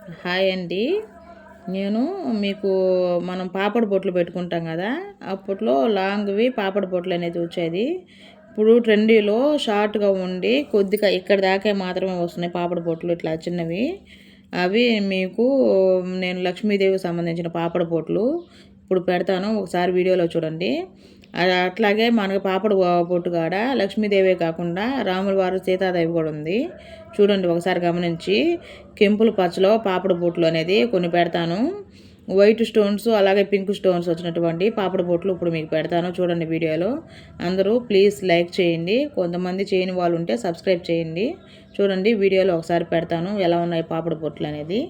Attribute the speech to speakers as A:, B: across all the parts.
A: Hi అండి. నేను మీకు మనం పాపడ బొట్లు పెట్టుకుంటాం కదా, అప్పట్లో లాంగ్వి పాపడ బొట్లు అనేది వచ్చేది. ఇప్పుడు ట్రెండీలో షార్ట్గా ఉండి కొద్దిగా ఇక్కడ దాకా మాత్రమే వస్తున్నాయి పాపడ బొట్లు, ఇట్లా చిన్నవి. అవి మీకు నేను లక్ష్మీదేవికి సంబంధించిన పాపడ బొట్లు ఇప్పుడు పెడతాను, ఒకసారి వీడియోలో చూడండి. అది అట్లాగే మనకు పాపడ బొట్టు కాడ లక్ష్మీదేవే కాకుండా రాముల వారు సీతాదేవి కూడా ఉంది. చూడండి ఒకసారి గమనించి. కెంపుల పచ్చలో పాపడ బొట్లు అనేది కొన్ని పెడతాను. వైట్ స్టోన్స్ అలాగే పింక్ స్టోన్స్ వచ్చినటువంటి పాపడ బొట్లు ఇప్పుడు మీకు పెడతాను, చూడండి వీడియోలో. అందరూ ప్లీజ్ లైక్ చేయండి, కొంతమంది చేయని వాళ్ళు ఉంటే సబ్స్క్రైబ్ చేయండి. చూడండి వీడియోలో ఒకసారి పెడతాను ఎలా ఉన్నాయి పాపడ బొట్లు అనేది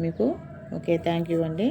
A: మీకు. ఓకే, థ్యాంక్ యూ అండి.